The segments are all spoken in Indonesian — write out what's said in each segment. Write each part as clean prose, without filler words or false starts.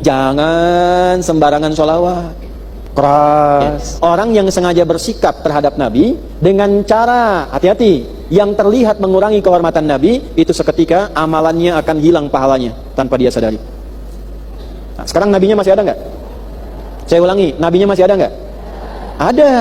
jangan sembarangan sholawat. Keras. Orang yang sengaja bersikap terhadap Nabi dengan cara, hati-hati, yang terlihat mengurangi kehormatan Nabi, itu seketika amalannya akan hilang pahalanya tanpa dia sadari. Nah, sekarang nabinya masih ada nggak? Saya ulangi, nabinya masih ada nggak? Ada,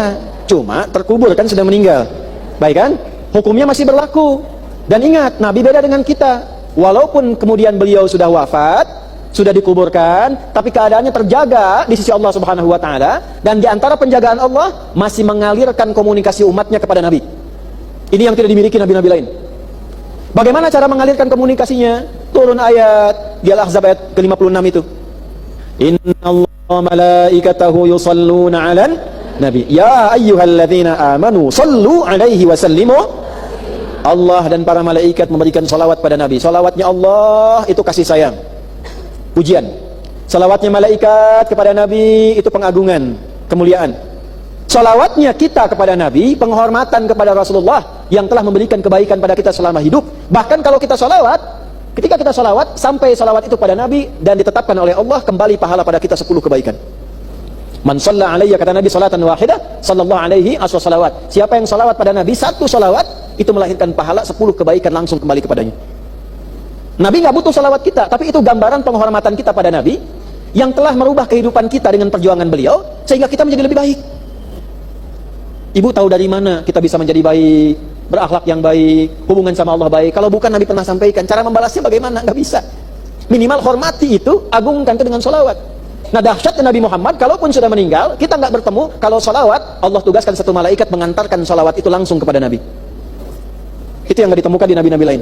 cuma terkubur kan, sudah meninggal. Baik kan? Hukumnya masih berlaku. Dan ingat, Nabi beda dengan kita. Walaupun kemudian beliau sudah wafat, sudah dikuburkan, tapi keadaannya terjaga di sisi Allah Subhanahu wa taala, dan di antara penjagaan Allah masih mengalirkan komunikasi umatnya kepada Nabi. Ini yang tidak dimiliki nabi-nabi lain. Bagaimana cara mengalirkan komunikasinya? Turun ayat di Al-Ahzab ayat ke-56 itu. Innallaha malaikatahu yusalluna 'alan nabi ya ayyuhalladzina amanu sallu 'alaihi wa sallimu. Allah dan para malaikat memberikan salawat pada Nabi. Salawatnya Allah itu kasih sayang, pujian. Salawatnya malaikat kepada Nabi itu pengagungan, kemuliaan. Salawatnya kita kepada Nabi, penghormatan kepada Rasulullah yang telah memberikan kebaikan pada kita selama hidup. Bahkan kalau kita salawat, ketika kita salawat, sampai salawat itu pada Nabi dan ditetapkan oleh Allah, kembali pahala pada kita 10 kebaikan. Man shalla alayya, kata Nabi, salatan wahidah sallallahu alaihi aswa salawat. Siapa yang salawat pada Nabi, 1 salawat, itu melahirkan pahala 10 kebaikan langsung kembali kepadanya. Nabi nggak butuh salawat kita, tapi itu gambaran penghormatan kita pada Nabi yang telah merubah kehidupan kita dengan perjuangan beliau, sehingga kita menjadi lebih baik. Ibu tahu dari mana kita bisa menjadi baik, berakhlak yang baik, hubungan sama Allah baik, kalau bukan Nabi pernah sampaikan? Cara membalasnya bagaimana? Nggak bisa. Minimal hormati itu, agungkan itu dengan salawat. Nah, dahsyatnya Nabi Muhammad, kalaupun sudah meninggal, kita nggak bertemu, kalau salawat, Allah tugaskan 1 malaikat mengantarkan salawat itu langsung kepada Nabi. Itu yang nggak ditemukan di nabi-nabi lain.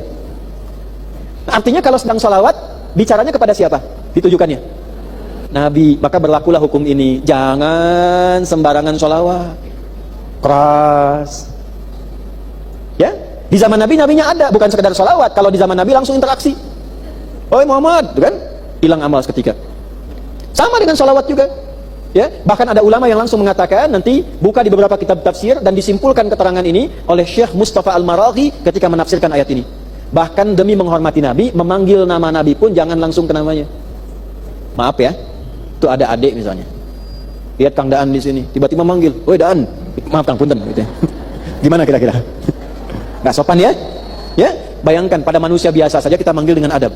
Nah, artinya kalau sedang salawat, bicaranya kepada siapa? Ditujukannya Nabi. Maka berlakulah hukum ini, jangan sembarangan salawat. Keras. Ya, di zaman Nabi, nabinya ada, bukan sekedar salawat. Kalau di zaman Nabi langsung interaksi. Oi Muhammad, kan? Hilang amal seketika. Sama dengan salawat juga. Ya, bahkan ada ulama yang langsung mengatakan, nanti buka di beberapa kitab tafsir dan disimpulkan keterangan ini oleh Syekh Mustafa Al-Maraghi ketika menafsirkan ayat ini. Bahkan demi menghormati Nabi, memanggil nama Nabi pun jangan langsung ke namanya. Maaf ya, itu ada adik misalnya, lihat Kang Daan di sini, tiba-tiba manggil, woi Daan, maaf Kang Punten, gitu ya. Gimana kira-kira? Nggak sopan ya? Ya, bayangkan pada manusia biasa saja kita manggil dengan adab.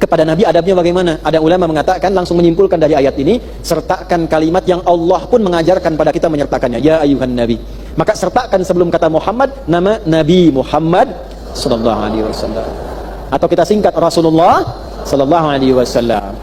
Kepada Nabi adabnya bagaimana? Ada ulama mengatakan, langsung menyimpulkan dari ayat ini, sertakan kalimat yang Allah pun mengajarkan pada kita menyertakannya. Ya ayuhan Nabi. Maka sertakan sebelum kata Muhammad, nama Nabi Muhammad sallallahu alaihi wasallam. Atau kita singkat Rasulullah sallallahu alaihi wasallam.